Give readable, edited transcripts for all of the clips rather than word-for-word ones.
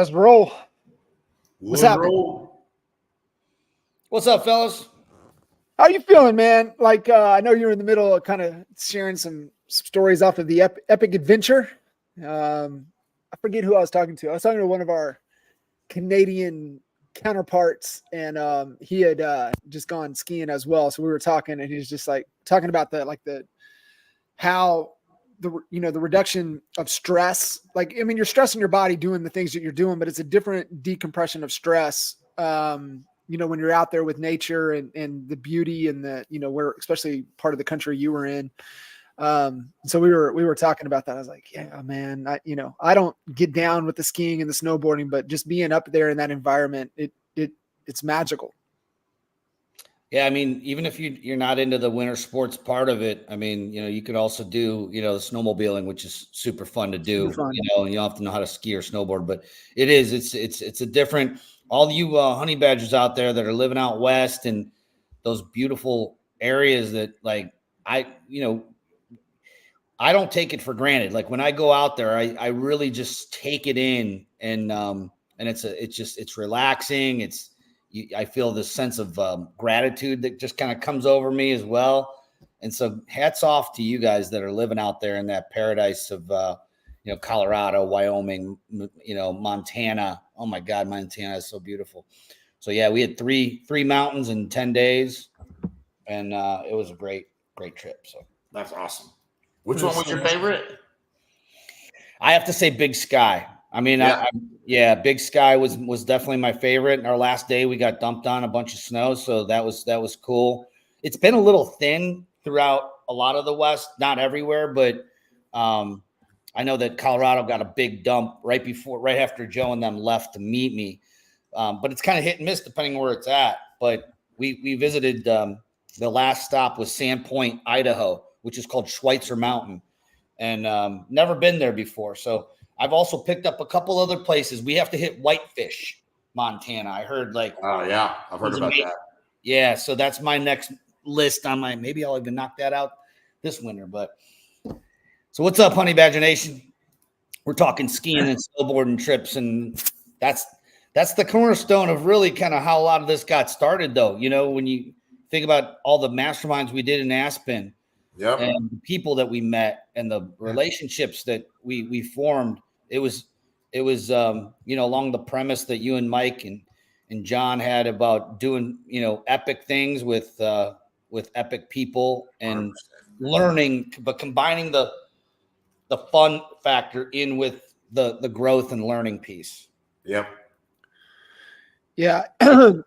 Let's roll. What's happening? What's up, fellas? How you feeling, man? Like, I know you're in the middle of kind of sharing some stories off of the epic adventure. I forget who I was talking to. I was talking to one of our Canadian counterparts, and he had just gone skiing as well. So we were talking, and he was just like talking about how the reduction of stress. Like, I mean, you're stressing your body doing the things that you're doing, but it's a different decompression of stress. When you're out there with nature and the beauty and where, especially part of the country you were in. So we were talking about that. I was like, yeah, man, I don't get down with the skiing and the snowboarding, but just being up there in that environment, it's magical. Yeah. I mean, even if you're not into the winter sports part of it, I mean, you could also do, the snowmobiling, which is super fun to do, and you don't have to know how to ski or snowboard, but it's a different, all you honey badgers out there that are living out west and those beautiful areas that I don't take it for granted. Like when I go out there, I really just take it in, and it's relaxing. I feel this sense of gratitude that just kind of comes over me as well. And so hats off to you guys that are living out there in that paradise of, Colorado, Wyoming, Montana. Oh my God, Montana is so beautiful. So yeah, we had three mountains in 10 days, and it was a great trip. So that's awesome. Which one was your favorite? I have to say Big Sky. I mean, Big Sky was definitely my favorite. And our last day, we got dumped on a bunch of snow, so that was cool. It's been a little thin throughout a lot of the West, not everywhere, but I know that Colorado got a big dump right after Joe and them left to meet me. But it's kind of hit and miss depending on where it's at. But we visited the last stop was Sandpoint, Idaho, which is called Schweitzer Mountain, and never been there before. So I've also picked up a couple other places. We have to hit Whitefish, Montana. I heard oh yeah, I've heard about that. Yeah, so that's my next list on maybe I'll even knock that out this winter. But so what's up, Honey Badger Nation? We're talking skiing and snowboarding trips, and that's the cornerstone of really kind of how a lot of this got started, though. When you think about all the masterminds we did in Aspen. Yep. And the people that we met and the relationships that we formed, it was along the premise that you and Mike and John had about doing epic things with epic people and 100%. Learning, but combining the fun factor in with the growth and learning piece. Yep. Yeah. One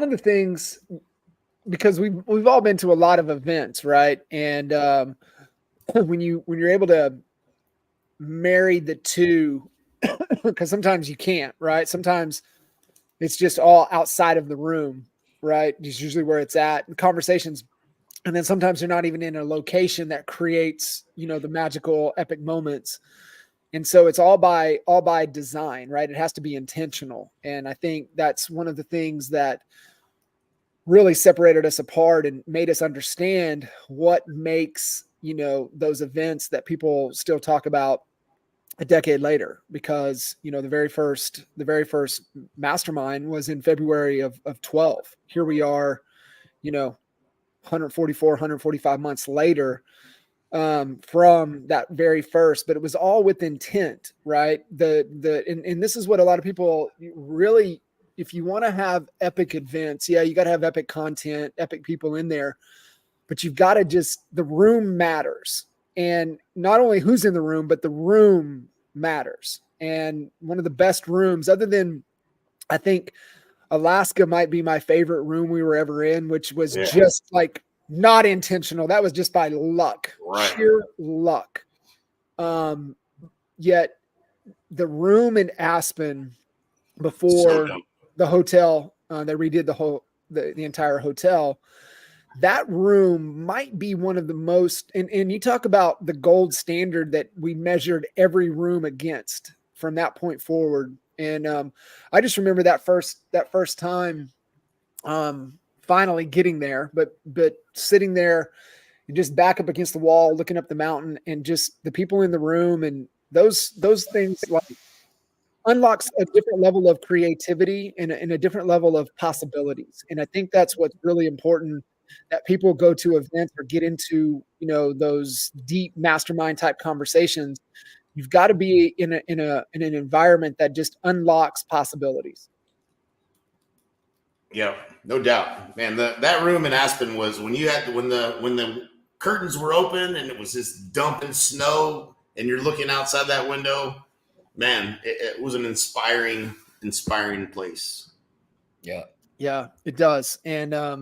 of the things, because we've all been to a lot of events, right? And when you're able to marry the two, because sometimes you can't, right? Sometimes it's just all outside of the room, right? Just usually where it's at, and conversations, and then sometimes you're not even in a location that creates, the magical epic moments. And so it's all by design, right? It has to be intentional, and I think that's one of the things that really separated us apart and made us understand what makes, those events that people still talk about a decade later, because, the very first mastermind was in February of 12. Here we are, 144, 145 months later, from that very first, but it was all with intent, right? And this is what a lot of people really, if you want to have epic events, you got to have epic content, epic people in there, but you've got to the room matters. And not only who's in the room, but the room matters. And one of the best rooms, other than, I think Alaska might be my favorite room we were ever in, which was just like not intentional. That was just by luck, sheer luck. Yet the room in Aspen before the hotel, they redid the entire hotel. That room might be one of the most, and you talk about the gold standard that we measured every room against from that point forward. And I just remember that first time finally getting there, but sitting there and just back up against the wall, looking up the mountain, and just the people in the room, and those things like unlocks a different level of creativity and a different level of possibilities. And I think that's what's really important, that people go to events or get into, those deep mastermind type conversations. You've got to be in an environment that just unlocks possibilities. Yeah, no doubt, man. That room in Aspen was when the curtains were open and it was just dumping snow and you're looking outside that window. Man, it was an inspiring place. Yeah, it does. And I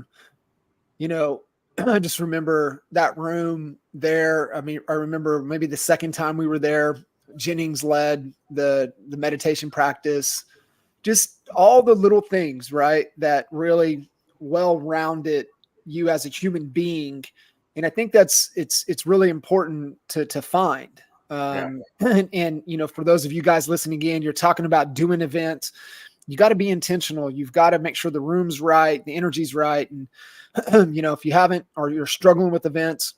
just remember that room there. I mean, I remember maybe the second time we were there, Jennings led the meditation practice, just all the little things, right, that really well-rounded you as a human being. And I think it's really important to find. And for those of you guys listening in, you're talking about doing events. You got to be intentional. You've got to make sure the room's right, the energy's right. And, if you haven't, or you're struggling with events,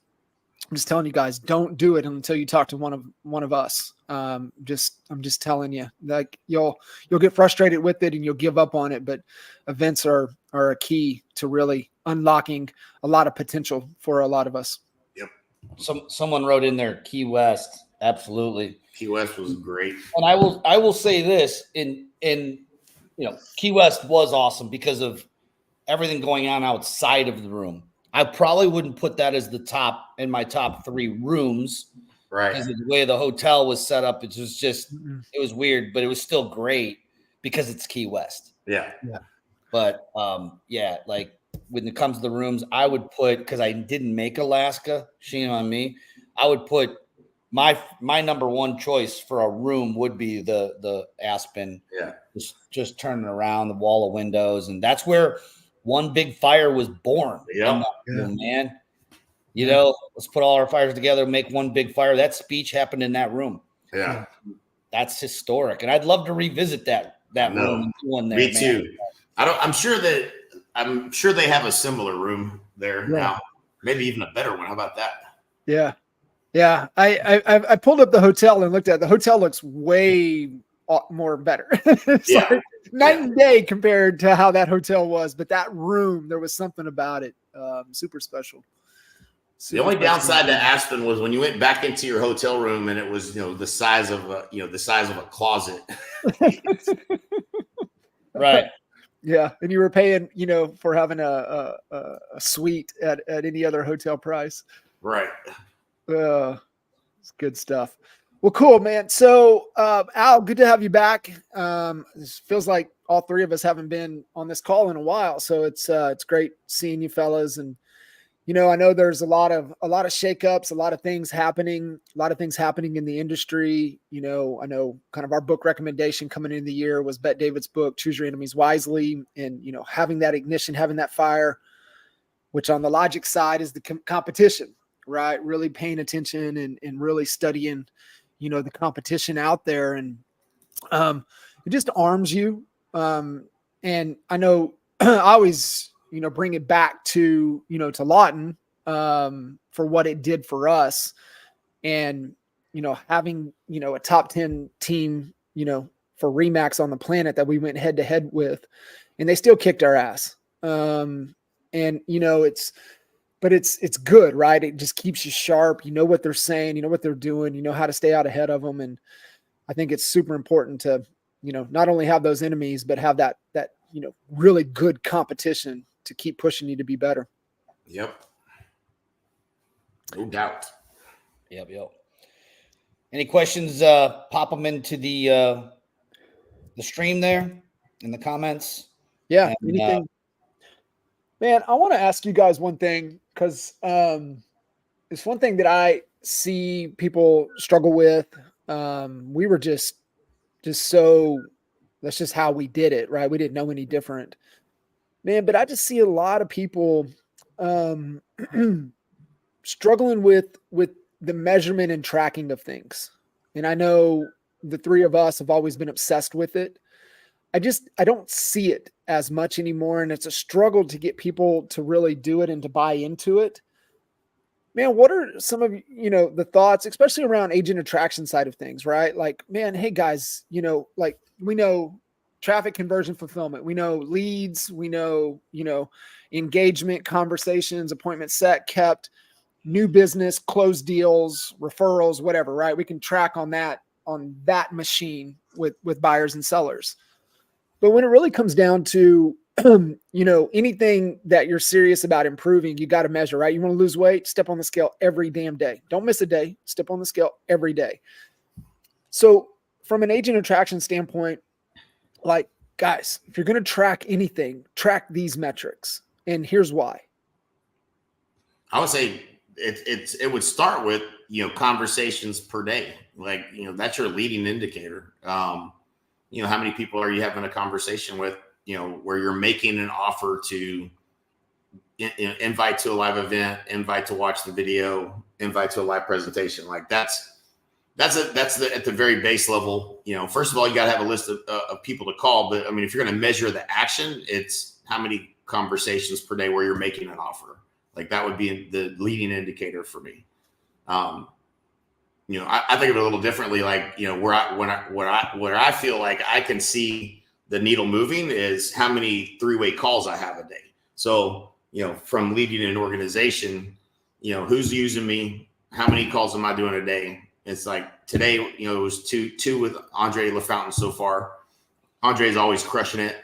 I'm just telling you guys, don't do it until you talk to one of us. I'm just telling you, like you'll get frustrated with it and you'll give up on it. But events are a key to really unlocking a lot of potential for a lot of us. Yep. Someone wrote in there, Key West. Absolutely. Key West was great. And I will say this in Key West was awesome because of everything going on outside of the room. I probably wouldn't put that as my top 3 rooms. Right. Because of the way the hotel was set up, it was weird, but it was still great because it's Key West. Yeah. But like when it comes to the rooms, I would put, because I didn't make Alaska, shame on me, I would put my number one choice for a room would be the Aspen. Yeah. Just turning around, the wall of windows, and that's where One Big Fire was born. Yeah. Man. Let's put all our fires together, make one big fire. That speech happened in that room. Yeah. That's historic. And I'd love to revisit that room. There, me too. I'm sure they have a similar room there now. Maybe even a better one. How about that? Yeah. Yeah. I pulled up the hotel and looked at it. The hotel looks way more better. It's like night and day compared to how that hotel was. But that room, there was something about it. Super special. The only downside to Aspen was when you went back into your hotel room and it was, the size of a closet. Right. Yeah. And you were paying, for having a suite at any other hotel price. Right. It's good stuff. Well, cool, man. So, Al, good to have you back. This feels like all 3 of us haven't been on this call in a while. So it's great seeing you fellas. And, I know there's a lot of shakeups, a lot of things happening in the industry. I know kind of our book recommendation coming into the year was Bet David's book, Choose Your Enemies Wisely. And, having that ignition, having that fire, which on the logic side is the competition, right? Really paying attention and really studying, the competition out there. And it just arms you. And I know I always, bring it back to, to Lawton for what it did for us. And, having, a top 10 team, for Remax on the planet that we went head to head with, and they still kicked our ass. And, it's good, right? It just keeps you sharp. You know what they're saying, you know what they're doing, you know how to stay out ahead of them. And I think it's super important to, not only have those enemies, but have that, really good competition to keep pushing you to be better. Yep. No doubt. Yep. Any questions? Pop them into the stream there in the comments. Yeah. And, anything. Man, I want to ask you guys one thing, because it's one thing that I see people struggle with. We were just so, that's just how we did it, right? We didn't know any different. Man, but I just see a lot of people struggling with the measurement and tracking of things. And I know the 3 of us have always been obsessed with it. I don't see it as much anymore. And it's a struggle to get people to really do it and to buy into it. man, what are some of, the thoughts, especially around agent attraction side of things, right? Like, man, hey guys, like we know traffic conversion fulfillment, we know leads, we know, engagement, conversations, appointments set, kept, new business, closed deals, referrals, whatever, right? We can track on that machine with buyers and sellers. But when it really comes down to, anything that you're serious about improving, you got to measure, right? You want to lose weight, step on the scale every damn day. Don't miss a day. Step on the scale every day. So from an agent attraction standpoint, like, guys, if you're going to track anything, track these metrics. And here's why. I would say it would start with, conversations per day. Like, that's your leading indicator. How many people are you having a conversation with, where you're making an offer to invite to a live event, invite to watch the video, invite to a live presentation. Like that's at the very base level. First of all, you got to have a list of people to call. But I mean, if you're going to measure the action, it's how many conversations per day where you're making an offer. Like that would be the leading indicator for me. I think of it a little differently. Like, where I feel like I can see the needle moving is how many three-way calls I have a day. So, from leading an organization, who's using me, how many calls am I doing a day? It's like today, it was two with Andre LaFountain so far. Andre's always crushing it.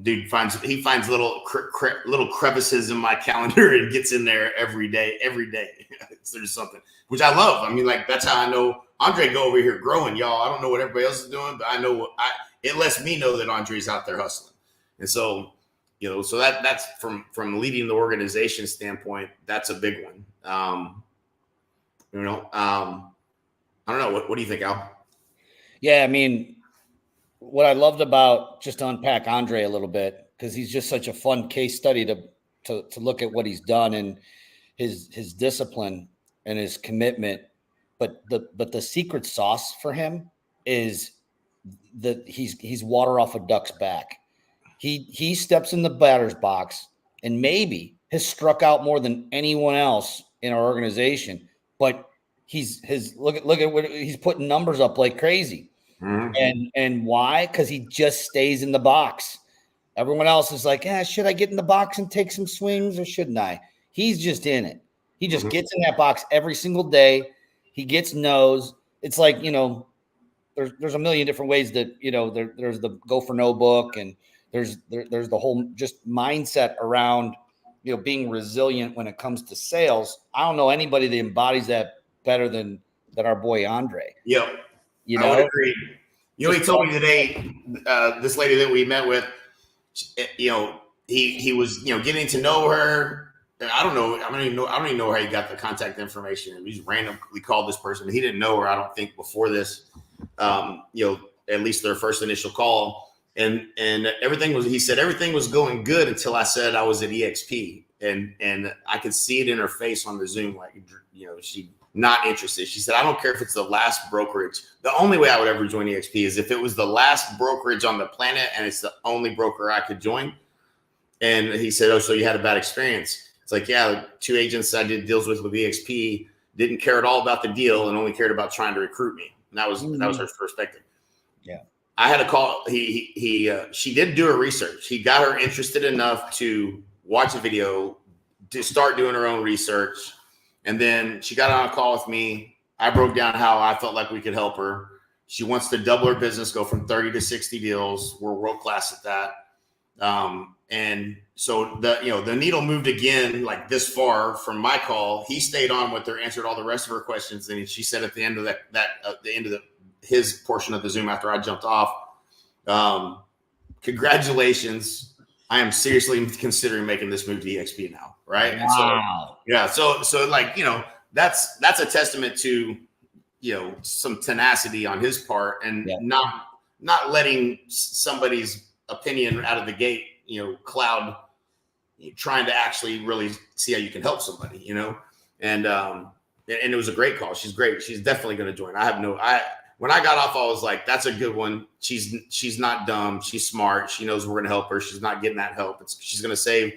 Dude finds little crevices in my calendar and gets in there every day. There's something, which I love. I mean, like, that's how I know Andre go over here growing, y'all. I don't know what everybody else is doing, but I know it lets me know that Andre's out there hustling. And so, so that's from leading the organization standpoint, that's a big one. I don't know. What do you think, Al? Yeah, I mean, what I loved about, just to unpack Andre a little bit, because he's just such a fun case study to look at what he's done and his discipline and his commitment. But the secret sauce for him is that he's water off a duck's back. He steps in the batter's box and maybe has struck out more than anyone else in our organization, but look at what he's putting numbers up like crazy. Mm-hmm. And why? Because he just stays in the box. Everyone else is like, should I get in the box and take some swings or shouldn't I? He's just in it. He just gets in that box every single day. He gets no's. It's like, there's a million different ways that, there's the go for no book, and there's the whole just mindset around, being resilient when it comes to sales. I don't know anybody that embodies that better than our boy Andre. Yeah. I would agree. He told me today, this lady that we met with, he was, getting to know her. I don't know. I don't even know how he got the contact information. He just randomly called this person. He didn't know her, I don't think, before this, at least their first initial call. And he said everything was going good until I said I was at EXP. And I could see it in her face on the Zoom, like, she not interested. She said, I don't care if it's the last brokerage. The only way I would ever join EXP is if it was the last brokerage on the planet and it's the only broker I could join. And he said, oh, so you had a bad experience. It's like, yeah, 2 agents I did deals with EXP didn't care at all about the deal and only cared about trying to recruit me. And that was her perspective. Yeah. I had a call. She did do her research. He got her interested enough to watch a video, to start doing her own research. And then she got on a call with me. I broke down how I felt like we could help her. She wants to double her business, go from 30 to 60 deals. We're world-class at that. And so the needle moved again, like this far from my call. He stayed on with her, answered all the rest of her questions. And she said at the end of his portion of the Zoom after I jumped off, congratulations. I am seriously considering making this move to EXP now. Right. Wow. And so like, that's a testament to, some tenacity on his part and not letting somebody's opinion out of the gate, cloud trying to actually really see how you can help somebody, and it was a great call. She's great. She's definitely going to join. When I got off, I was like, that's a good one. She's not dumb. She's smart. She knows we're going to help her. She's not getting that help. She's going to save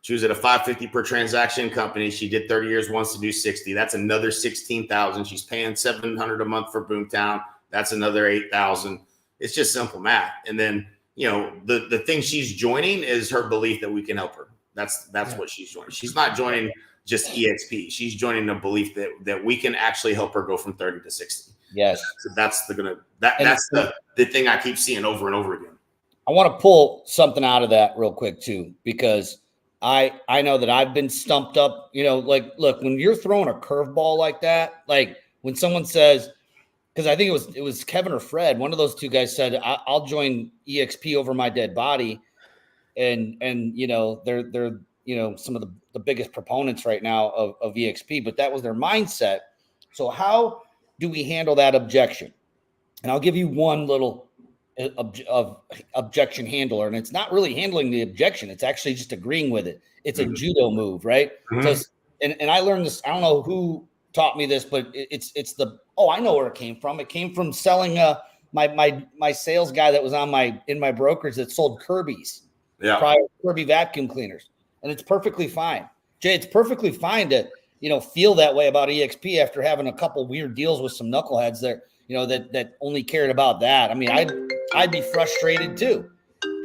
She was at a 550 per transaction company. She did 30 years, wants to do 60. That's another 16,000. She's paying 700 a month for Boomtown. That's another 8,000. It's just simple math. And then, the thing she's joining is her belief that we can help her. That's what she's joining. She's not joining just EXP. She's joining the belief that we can actually help her go from 30 to 60. Yes. So that's the thing I keep seeing over and over again. I want to pull something out of that real quick too, because I know that I've been stumped up, like, look, when you're throwing a curveball like that, like when someone says, because I think it was Kevin or Fred, one of those two guys said, I'll join EXP over my dead body. And they're some of the biggest proponents right now of EXP, but that was their mindset. So how do we handle that objection? And I'll give you one little objection handler, and it's not really handling the objection. It's actually just agreeing with it. It's a judo move, right? Mm-hmm. So, and I learned this. I don't know who taught me this, but it's I know where it came from. It came from selling my sales guy that was in my brokerage that sold Kirby's. Yeah. Prior Kirby vacuum cleaners. And it's perfectly fine. Jay, it's perfectly fine to, feel that way about EXP after having a couple weird deals with some knuckleheads there, that only cared about that. I mean, I'd be frustrated too.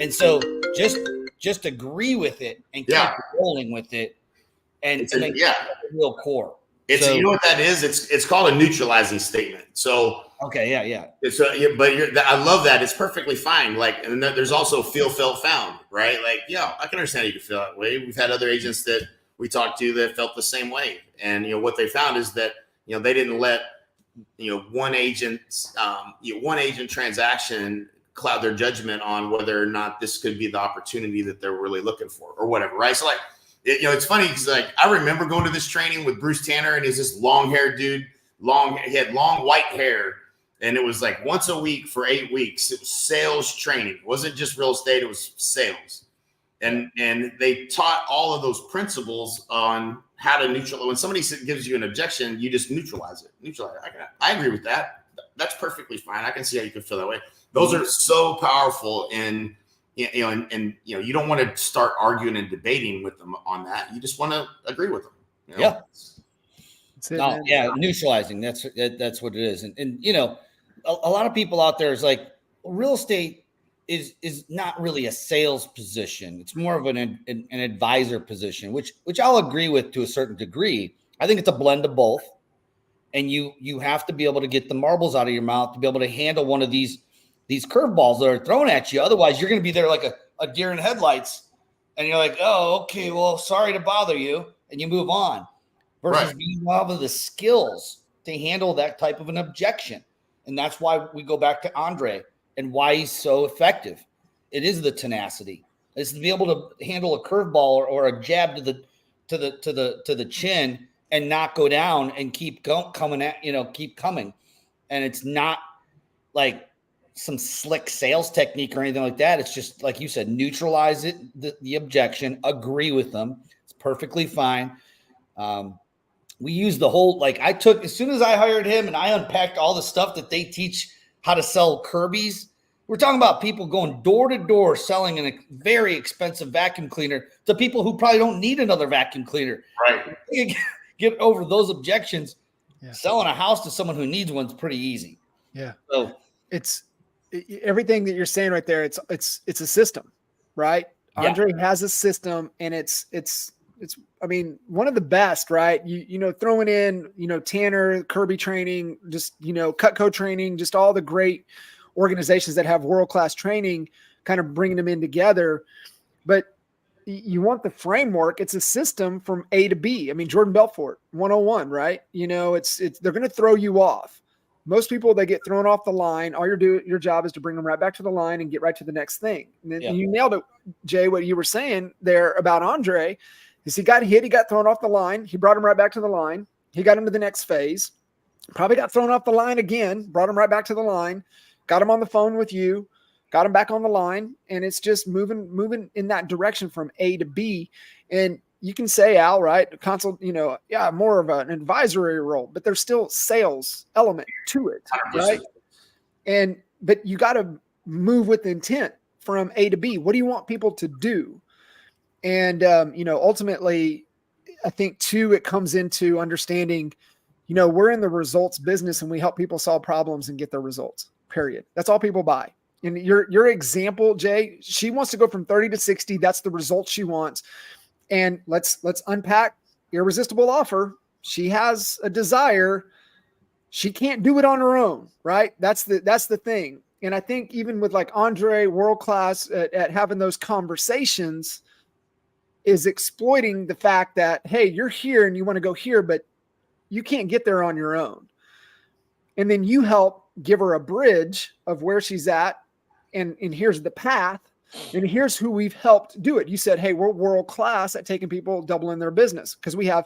And so just agree with it and keep rolling with it and make it a real core. It's you know what that is? It's called a neutralizing statement. So okay, yeah. It's I love that. It's perfectly fine. Like, and then there's also feel, felt, found, right? Like, I can understand you can feel that way. We've had other agents that we talked to that felt the same way, and what they found is that they didn't let one agent transaction cloud their judgment on whether or not this could be the opportunity that they're really looking for or whatever, right? So like. It's funny because like I remember going to this training with Bruce Tanner, and he's this long-haired dude. He had long white hair, and it was like once a week for 8 weeks. It was sales training. It wasn't just real estate; it was sales, and they taught all of those principles on how to neutralize. When somebody gives you an objection, you just neutralize it. I agree with that. That's perfectly fine. I can see how you can feel that way. Those are so powerful in. You don't want to start arguing and debating with them on that. You just want to agree with them. Yeah. That's it, neutralizing. That's what it is. And a lot of people out there is like real estate is not really a sales position. It's more of an advisor position, which I'll agree with to a certain degree. I think it's a blend of both. And you have to be able to get the marbles out of your mouth to be able to handle one of these curveballs that are thrown at you. Otherwise, you're going to be there like a deer in headlights. And you're like, oh, okay, well, sorry to bother you. And you move on. Versus being able the skills to handle that type of an objection. And that's why we go back to Andre and why he's so effective. It is the tenacity. It's to be able to handle a curveball or a jab to the chin and not go down and keep coming. And it's not like some slick sales technique or anything like that. It's just like you said, neutralize it, the objection, agree with them. It's perfectly fine. We use the whole, like as soon as I hired him and I unpacked all the stuff that they teach how to sell Kirby's, we're talking about people going door to door selling a very expensive vacuum cleaner to people who probably don't need another vacuum cleaner. Right. Get over those objections. Yeah. Selling a house to someone who needs one's pretty easy. Yeah. So it's everything that you're saying right there. It's a system, right? Yeah. Andre has a system, and it's I mean, one of the best, right? Throwing in, Tanner, Kirby training, just, Cutco training, just all the great organizations that have world-class training, kind of bringing them in together. But you want the framework. It's a system from A to B. I mean, Jordan Belfort, 101, right? They're going to throw you off. Most people, they get thrown off the line. All your job is to bring them right back to the line and get right to the next thing. And then you nailed it, Jay, what you were saying there about Andre is he got hit. He got thrown off the line. He brought him right back to the line. He got him to the next phase. Probably got thrown off the line again, brought him right back to the line, got him on the phone with you, got him back on the line. And it's just moving in that direction from A to B. And you can say, Al, right? Consult, more of an advisory role, but there's still sales element to it, 100%. right? But you got to move with intent from A to B. What do you want people to do? And, ultimately, I think too, it comes into understanding, we're in the results business and we help people solve problems and get their results, period. That's all people buy. And your example, Jay, she wants to go from 30 to 60. That's the result she wants. And let's unpack irresistible offer. She has a desire. She can't do it on her own, right? That's the thing. And I think even with like Andre, world class at having those conversations, is exploiting the fact that, hey, you're here and you want to go here, but you can't get there on your own. And then you help give her a bridge of where she's at. And here's the path. And here's who we've helped do it. You said, hey, we're world class at taking people doubling their business because we have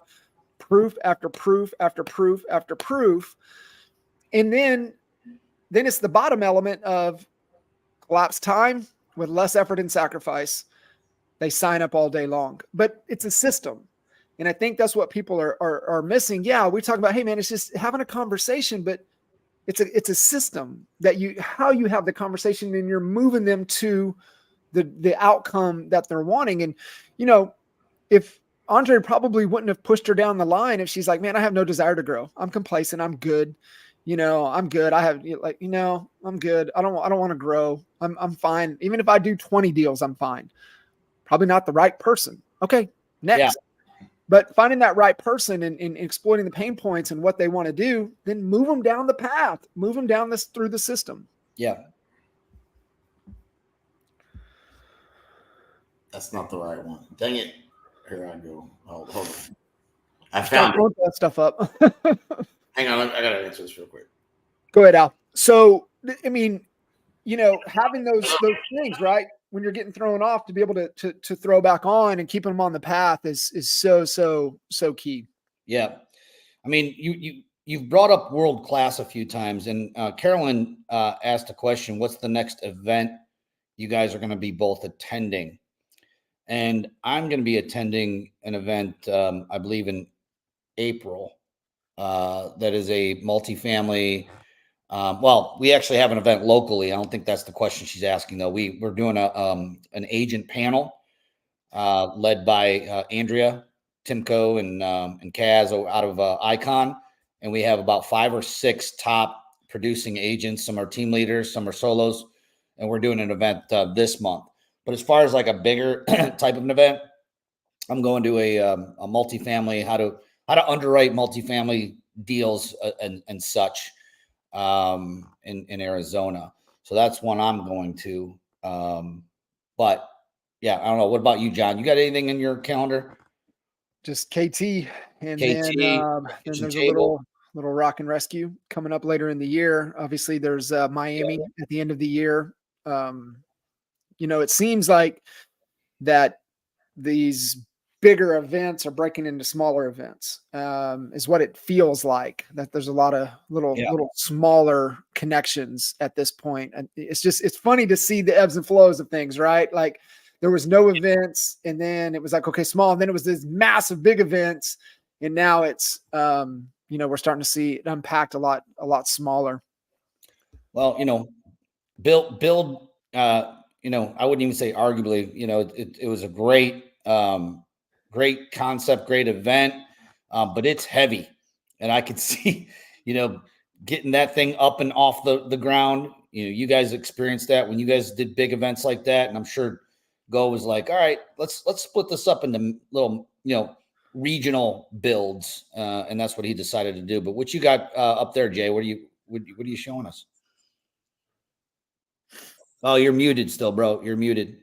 proof after proof after proof after proof. And then it's the bottom element of collapse time with less effort and sacrifice. They sign up all day long, but it's a system. And I think that's what people are missing. Yeah, we talk about, hey man, it's just having a conversation, but it's a system that how you have the conversation and you're moving them to the outcome that they're wanting. And, if Andre probably wouldn't have pushed her down the line if she's like, man, I have no desire to grow. I'm complacent. I'm good. I'm good. I'm good. I don't want to grow. I'm fine. Even if I do 20 deals, I'm fine. Probably not the right person. Okay, next. Yeah. But finding that right person and exploiting the pain points and what they want to do, then move them down the path, move them down through the system. Yeah. That's not the right one. Dang it. Here I go. Oh, hold on. I found that stuff up. Hang on. I got to answer this real quick. Go ahead, Al. So, I mean, having those things, right? When you're getting thrown off, to be able to throw back on and keeping them on the path is so key. Yeah. I mean, you've brought up world class a few times, and Carolyn asked a question: what's the next event you guys are going to be both attending? And I'm going to be attending an event, I believe in April, that is a multifamily. Well, we actually have an event locally. I don't think that's the question she's asking, though. We're doing an agent panel led by Andrea Timko and Kaz out of Icon, and we have about 5 or 6 top producing agents. Some are team leaders, some are solos, and we're doing an event this month. But as far as like a bigger type of an event, I'm going to a multifamily, how to underwrite multifamily deals and such. In Arizona. So that's one I'm going to. But yeah, I don't know. What about you, John? You got anything in your calendar? Just KT. And KT, then there's a little rock and rescue coming up later in the year. Obviously there's Miami at the end of the year. It seems like that these bigger events are breaking into smaller events, is what it feels like. That there's a lot of little smaller connections at this point. And it's funny to see the ebbs and flows of things, right? Like there was no events and then it was like, okay, small. And then it was this massive big events. And now it's, we're starting to see it unpacked a lot smaller. Well, build, I wouldn't even say arguably, it was a great concept, great event, but it's heavy. And I could see, getting that thing up and off the ground. You guys experienced that when you guys did big events like that. And I'm sure Go was like, all right, let's split this up into little, regional builds. And that's what he decided to do. But what you got up there, Jay, what are you showing us? Oh, you're muted still, bro. You're muted.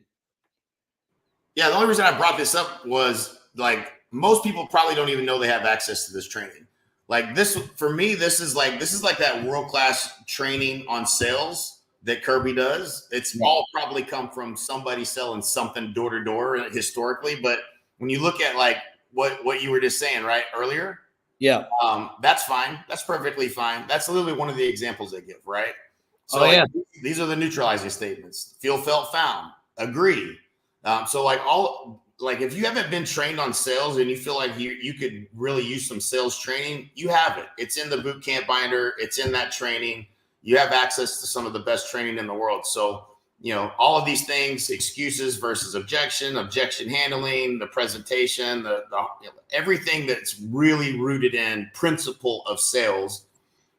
Yeah, the only reason I brought this up was like most people probably don't even know they have access to this training. Like this, for me, this is like that world-class training on sales that Kirby does. It's all probably come from somebody selling something door to door historically. But when you look at like what you were just saying right earlier, that's fine. That's perfectly fine. That's literally one of the examples they give, right? So these are the neutralizing statements: feel, felt, found, agree. So if you haven't been trained on sales and you feel like you could really use some sales training, you have it. It's in the boot camp binder. It's in that training. You have access to some of the best training in the world. So all of these things, excuses versus objection handling, the presentation, the everything that's really rooted in principle of sales.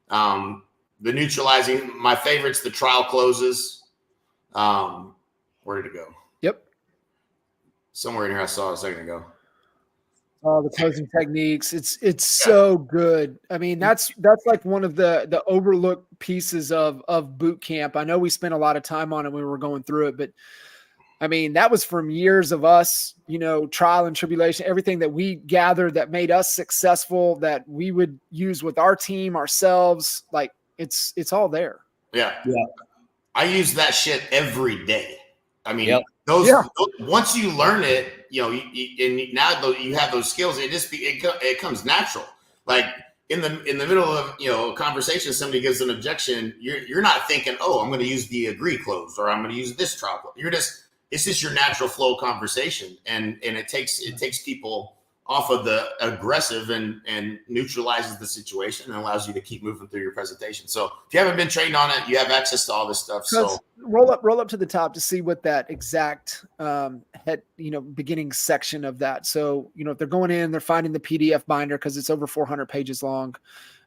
The neutralizing, my favorite's the trial closes. Where did it go? Yep. Somewhere in here I saw it a second ago. The closing techniques. It's so good. I mean, that's like one of the overlooked pieces of boot camp. I know we spent a lot of time on it when we were going through it, but I mean, that was from years of us, trial and tribulation, everything that we gathered that made us successful, that we would use with our team, ourselves. Like it's all there. Yeah. I use that shit every day. I mean, Yep. Once you learn it, and now you have those skills, it comes natural. Like in the middle of a conversation, somebody gives an objection, you're not thinking, oh, I'm going to use the agree close or I'm going to use this trial close. It's just your natural flow conversation, and it takes people off of the aggressive and neutralizes the situation and allows you to keep moving through your presentation. So if you haven't been trained on it, you have access to all this stuff. So roll up to the top to see what that exact beginning section of that. So, if they're going in, they're finding the PDF binder because it's over 400 pages long.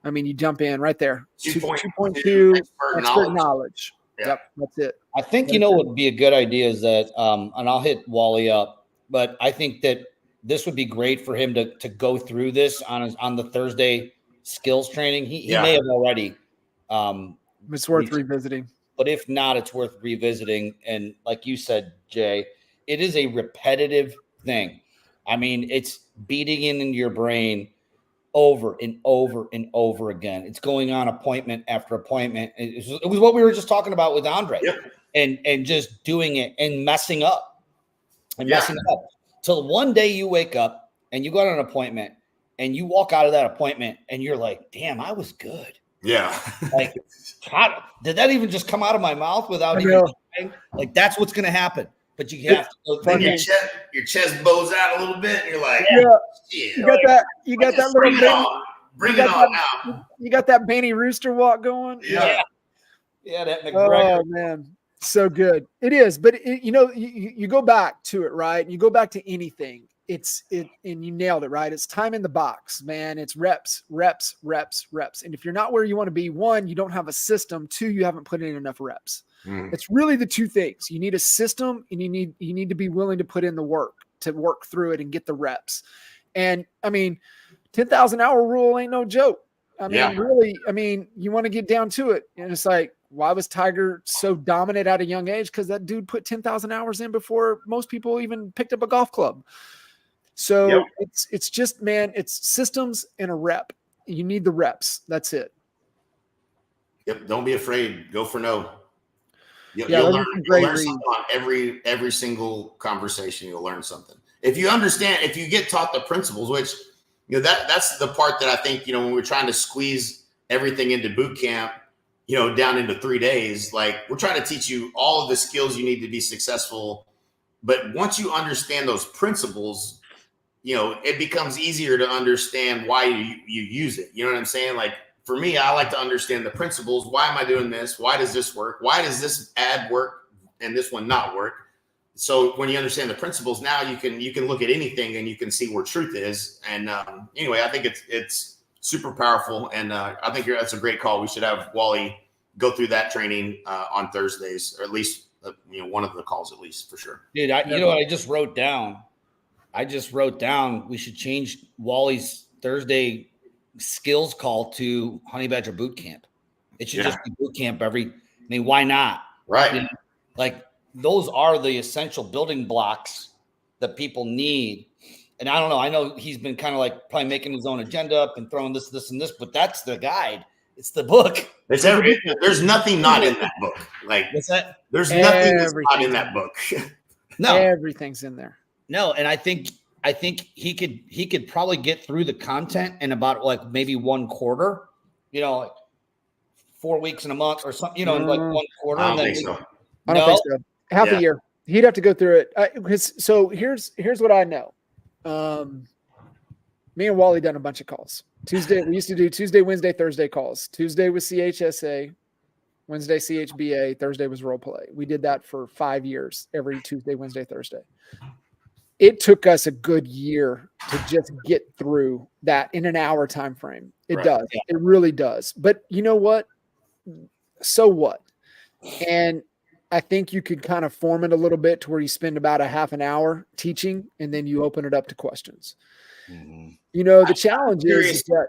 I mean, you jump in right there. 2.2 expert knowledge. Yeah. Yep, that's it. I think what would be a good idea is that, and I'll hit Wally up, but I think that this would be great for him to go through this on the Thursday skills training. He may have already. It's worth revisiting. But if not, it's worth revisiting. And like you said, Jay, it is a repetitive thing. I mean, it's beating into your brain over and over and over again. It's going on appointment after appointment. It was what we were just talking about with Andre, and just doing it and messing up till one day you wake up and you go on an appointment and you walk out of that appointment and you're like, damn, I was good. Yeah. Like, did that even just come out of my mouth without even trying? Like, that's what's going to happen. But you have to go your chest bows out a little bit and you're like, you got that little bring it on now. You got that Benny Rooster walk going. Yeah, that McGregor. Oh man, so good. It is, but you go back to it, right? You go back to anything. And you nailed it, right? It's time in the box, man. It's reps. And if you're not where you want to be, one, you don't have a system. Two, you haven't put in enough reps. It's really the two things. You need a system, and you need to be willing to put in the work to work through it and get the reps. And I mean, 10,000 hour rule ain't no joke. I mean, really, you want to get down to it. And it's like, why was Tiger so dominant at a young age? Because that dude put 10,000 hours in before most people even picked up a golf club. So it's just, man, it's systems and a rep. You need the reps. That's it. Yep. Don't be afraid. Go for no. You'll learn something on every single conversation. You'll learn something. If you get taught the principles, which, that's the part that I think, when we're trying to squeeze everything into boot camp, down into 3 days, like we're trying to teach you all of the skills you need to be successful. But once you understand those principles, it becomes easier to understand why you use it. You know what I'm saying? Like for me, I like to understand the principles. Why am I doing this? Why does this work? Why does this ad work and this one not work? So when you understand the principles, now you can look at anything and you can see where truth is. And anyway, I think it's super powerful. And I think that's a great call. We should have Wally go through that training on Thursdays, or at least one of the calls, at least, for sure. Dude, you know what I just wrote down? We should change Wally's Thursday skills call to Honey Badger Boot Camp. It should just be boot camp why not? Right. Like those are the essential building blocks that people need. And I don't know. I know he's been kind of like probably making his own agenda up and throwing this, and this, but that's the guide. It's the book. There's nothing not in that book. Like what's that? There's nothing that's not in that book. No, everything's in there. No, and I think he could probably get through the content in about like maybe one quarter, like 4 weeks in a month or something, in like one quarter. I don't think so. I don't think so. Half a year. He'd have to go through it. So here's what I know. Me and Wally done a bunch of calls. Tuesday, we used to do Tuesday, Wednesday, Thursday calls. Tuesday with CHSA, Wednesday CHBA, Thursday was role play. We did that for 5 years, every Tuesday, Wednesday, Thursday. It took us a good year to just get through that in an hour time frame. It does. Yeah. It really does. But you know what? So what? And I think you could kind of form it a little bit to where you spend about a half an hour teaching and then you open it up to questions. Mm-hmm. You know, the challenge is that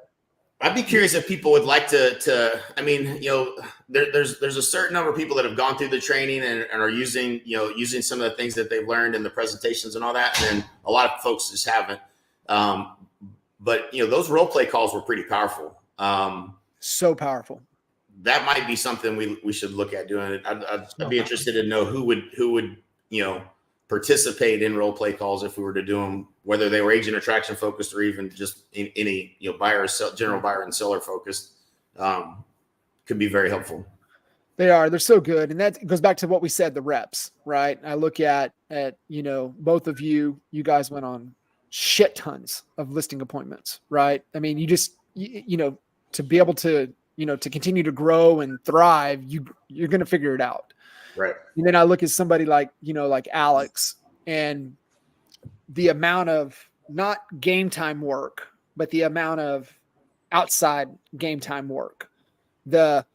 I'd be curious if people would like to I mean, you know, there's a certain number of people that have gone through the training and are using some of the things that they've learned in the presentations and all that. And then a lot of folks just haven't. But, you know, those role play calls were pretty powerful. So powerful. That might be something we should look at doing. I'd be interested to know who would, you know, participate in role play calls if we were to do them, whether they were agent attraction focused or even just in any, you know, buyer, general buyer and seller focused. Could be very helpful. They are. They're so good. And that goes back to what we said, the reps, right? I look at, you know, both of you guys went on shit tons of listing appointments, right? I mean, you know, to be able to, you know, to continue to grow and thrive, you're going to figure it out. Right. And then I look at somebody like, you know, like Alex, and the amount of not game time work, but the amount of outside game time work, the,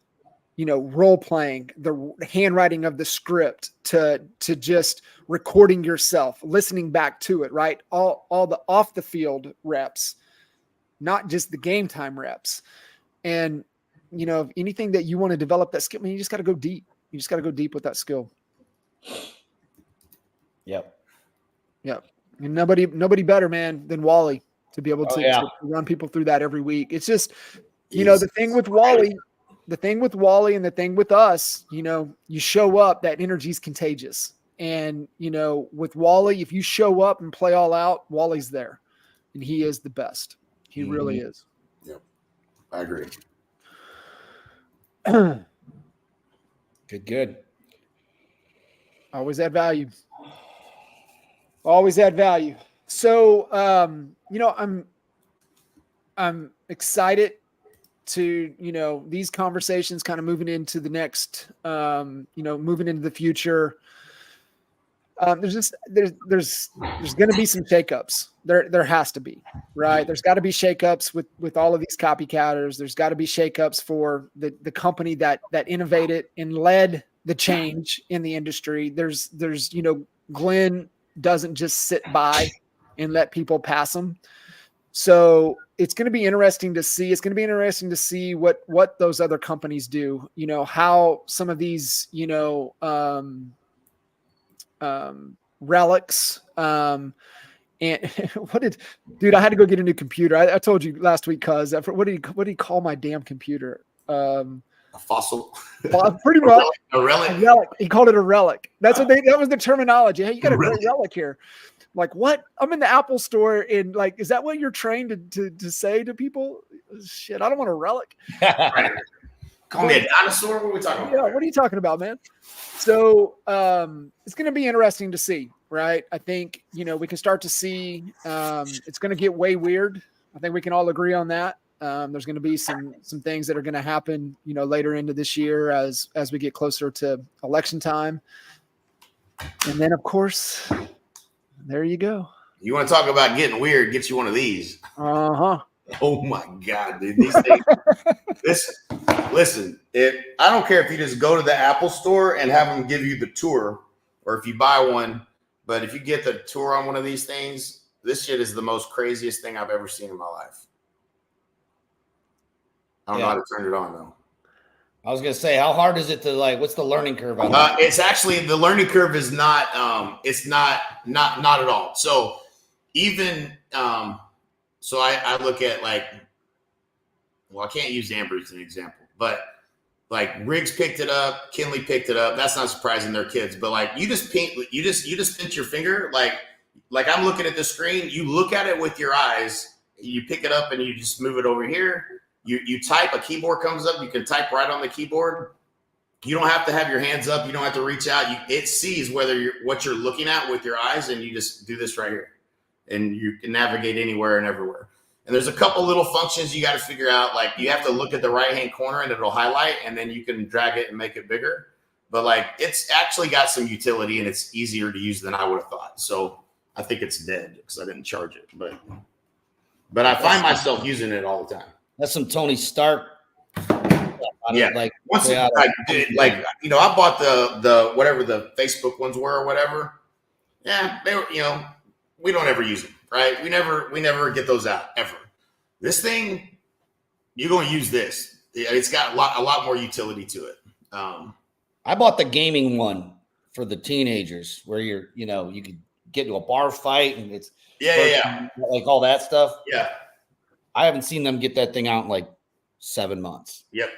you know, role playing, the handwriting of the script to just recording yourself, listening back to it, right? All the off the field reps, not just the game time reps. And, you know, anything that you want to develop that skill, I mean, you just got to go deep. You just got to go deep with that skill. Yep. And nobody better, man, than Wally to be able to run people through that every week. It's just, you know, the thing with Wally and the thing with us, you know, you show up, that energy is contagious. And, you know, with Wally, if you show up and play all out, Wally's there and he is the best. He really is. Yep. I agree. Good. Always add value. So, you know, I'm excited to, you know, these conversations kind of moving into the next, you know, moving into the future. There's going to be some shakeups. There has to be, right? There's got to be shakeups with all of these copycatters. There's got to be shakeups for the company that innovated and led the change in the industry. There's, you know, Glenn doesn't just sit by and let people pass him. So it's going to be interesting to see. It's going to be interesting to see what those other companies do. You know, how some of these, you know, relics. And dude, I had to go get a new computer. I told you last week, cuz what do you call my damn computer? A fossil. Pretty much. A relic. A relic. He called it a relic. That was the terminology. Hey, you got a great relic here. Like, what? I'm in the Apple store, and like, is that what you're trained to say to people? Shit, I don't want a relic. Call me a dinosaur? What are we talking about? Yeah, what are you talking about, man? So it's going to be interesting to see, right? I think, you know, we can start to see it's going to get way weird. I think we can all agree on that. There's going to be some things that are going to happen, you know, later into this year as we get closer to election time. And then, of course, there you go. You want to talk about getting weird? Get you one of these. Uh-huh. Oh my God, dude! These things. Listen. I don't care if you just go to the Apple store and have them give you the tour, or if you buy one. But if you get the tour on one of these things, this shit is the most craziest thing I've ever seen in my life. I don't know how to turn it on though. I was gonna say, how hard is it to what's the learning curve on that? It's actually, the learning curve is not. It's not at all. So even. So I look at I can't use Amber as an example, but Riggs picked it up, Kinley picked it up. That's not surprising, they're kids, but you just pinch your finger, like I'm looking at the screen. You look at it with your eyes, you pick it up and you just move it over here. You type, a keyboard comes up, you can type right on the keyboard. You don't have to have your hands up, you don't have to reach out. It sees what you're looking at with your eyes, and you just do this right here. And you can navigate anywhere and everywhere. And there's a couple little functions you got to figure out. Like you have to look at the right-hand corner and it'll highlight, and then you can drag it and make it bigger. But like it's actually got some utility and it's easier to use than I would have thought. So I think it's dead because I didn't charge it. But I find myself using it all the time. That's some Tony Stark. Yeah, like once I bought the whatever the Facebook ones were or whatever. Yeah, they were. We don't ever use them, right? We never get those out ever. This thing, you're going to use this. It's got a lot more utility to it. I bought the gaming one for the teenagers, where you could get into a bar fight and it's like all that stuff. Yeah, I haven't seen them get that thing out in like 7 months. Yep.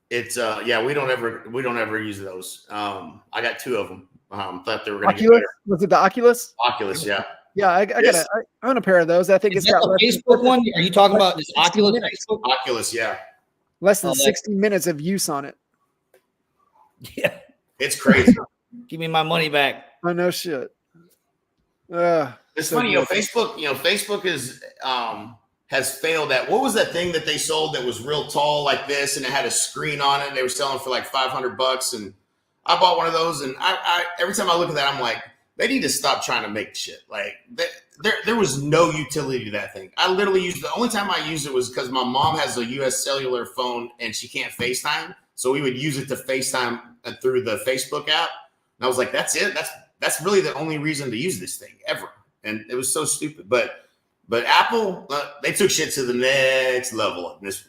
It's we don't ever use those. I got 2 of them. Thought they were going to get better. Was it the Oculus? Oculus, yeah. Yeah, I own a pair of those. I think it's got the Facebook one. Are you talking about this Oculus? Oculus, yeah. Less than 60 minutes of use on it. Yeah, it's crazy. Give me my money back. I know shit. It's funny, Facebook is has failed at what was that thing that they sold that was real tall like this and it had a screen on it and they were selling for like $500 and I bought one of those and I every time I look at that I'm like, they need to stop trying to make shit. Like there was no utility to that thing. I literally used the only time I used it was because my mom has a US cellular phone and she can't FaceTime. So we would use it to FaceTime through the Facebook app. And I was like, that's it. That's really the only reason to use this thing ever. And it was so stupid. But Apple, they took shit to the next level of this.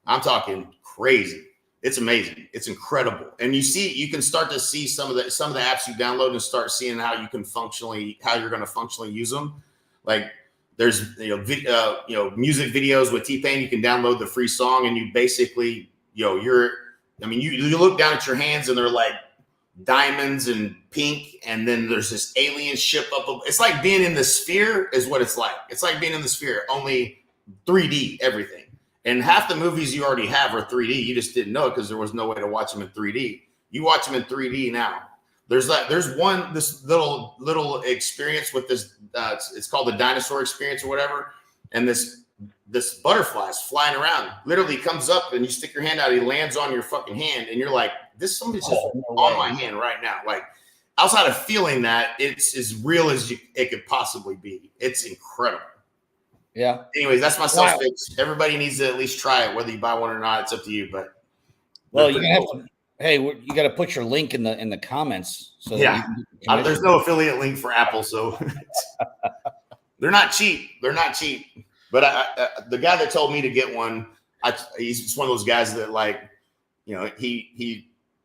I'm talking crazy. It's amazing. It's incredible. And you can start to see some of the apps you download and start seeing how you're going to functionally use them. Like there's music videos with T-Pain. You can download the free song and you basically you look down at your hands and they're like diamonds and pink, and then there's this alien ship up. It's like being in the sphere is what it's like. It's like being in the sphere, only 3D everything. And half the movies you already have are 3D. You just didn't know it because there was no way to watch them in 3D. You watch them in 3D now. There's this little experience with this. It's called the dinosaur experience or whatever. And this butterfly is flying around. Literally comes up and you stick your hand out. He lands on your fucking hand, and you're like, "This somebody's just on my hand right now." Like outside of feeling that, it's as real as it could possibly be. It's incredible. Yeah. Anyways, that's my self fix. Everybody needs to at least try it, whether you buy one or not. It's up to you. But you're gonna have to. Hey, you got to put your link in the comments. So there's no affiliate link for Apple, so they're not cheap. They're not cheap. But the guy that told me to get one, he's just one of those guys that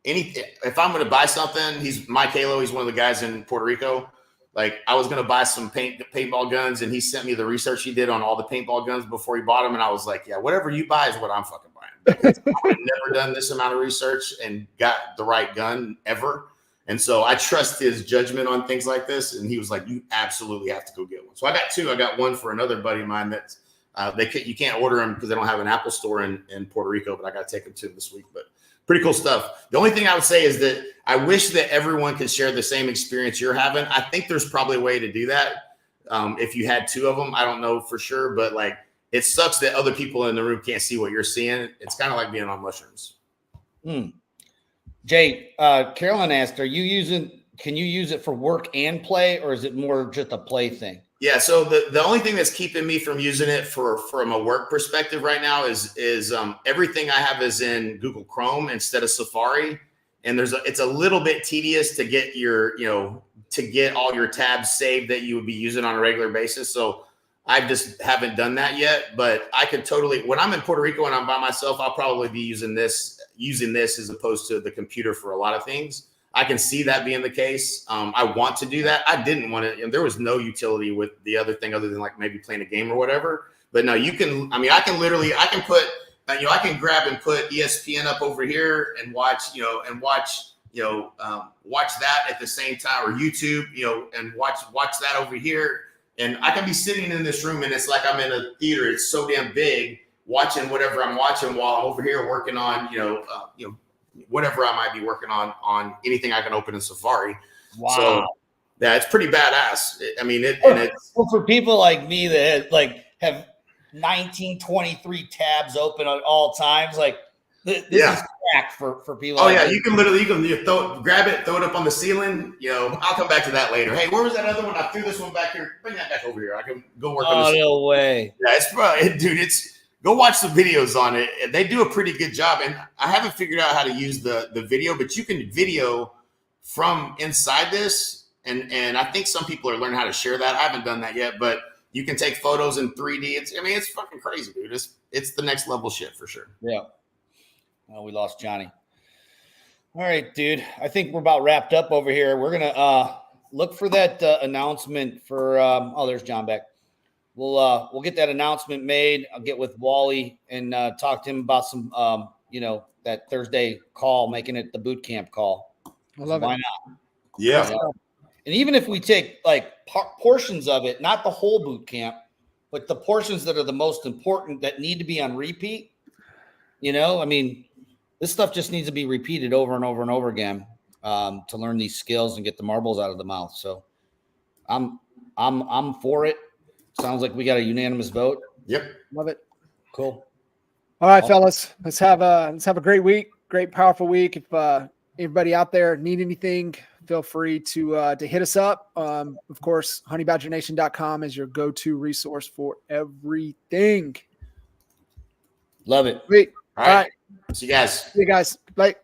if I'm going to buy something, he's Mike Halo. He's one of the guys in Puerto Rico. Like I was going to buy some paintball guns, and he sent me the research he did on all the paintball guns before he bought them. And I was like, yeah, whatever you buy is what I'm fucking buying. I've never done this amount of research and got the right gun ever. And so I trust his judgment on things like this. And he was like, you absolutely have to go get one. So I got 2. I got one for another buddy of mine that's you can't order them because they don't have an Apple store in Puerto Rico, but I got to take them to this week. But pretty cool stuff. The only thing I would say is that I wish that everyone could share the same experience you're having. I think there's probably a way to do that. If you had 2 of them, I don't know for sure, but like it sucks that other people in the room can't see what you're seeing. It's kind of like being on mushrooms. Jay, Carolyn asked, can you use it for work and play, or is it more just a play thing? Yeah. So the only thing that's keeping me from using it from a work perspective right now is everything I have is in Google Chrome instead of Safari. And it's a little bit tedious to get get all your tabs saved that you would be using on a regular basis. So I just haven't done that yet, but I could totally, when I'm in Puerto Rico and I'm by myself, I'll probably be using this as opposed to the computer for a lot of things. I can see that being the case. I want to do that. I didn't want to, and there was no utility with the other thing other than like maybe playing a game or whatever. But no, I can grab and put ESPN up over here and watch that at the same time, or YouTube, and watch that over here. And I can be sitting in this room and it's like I'm in a theater. It's so damn big, watching whatever I'm watching while I'm over here working on, whatever I might be working on anything I can open in Safari. Wow. So yeah, it's pretty badass. I mean, well, for people like me that have 1923 tabs open at all times. Like this Yeah. is crack for people. Oh like yeah, me. you can literally grab it, throw it up on the ceiling. I'll come back to that later. Hey, where was that other one? I threw this one back here. Bring that back over here. I can go work on Oh this. no way. Yeah, it's probably, dude. Go watch the videos on it. They do a pretty good job. And I haven't figured out how to use the video, but you can video from inside this. And I think some people are learning how to share that. I haven't done that yet, but you can take photos in 3D. It's fucking crazy, dude. It's the next level shit for sure. Yeah. Oh, we lost Johnny. All right, dude. I think we're about wrapped up over here. We're gonna look for that announcement for. There's John back. We'll get that announcement made. I'll get with Wally and talk to him about some that Thursday call, making it the boot camp call. I love Why it. not? Yeah. And even if we take like portions of it, not the whole boot camp, but the portions that are the most important that need to be on repeat. This stuff just needs to be repeated over and over and over again to learn these skills and get the marbles out of the mouth. So I'm for it. Sounds like we got a unanimous vote. Yep. Love it. Cool. All right, fellas, let's have a great week, great, powerful week. If everybody out there need anything, feel free to hit us up. Of course, honeybadgernation.com is your go-to resource for everything. Love it. Sweet. All right. See you guys. See you guys. Bye.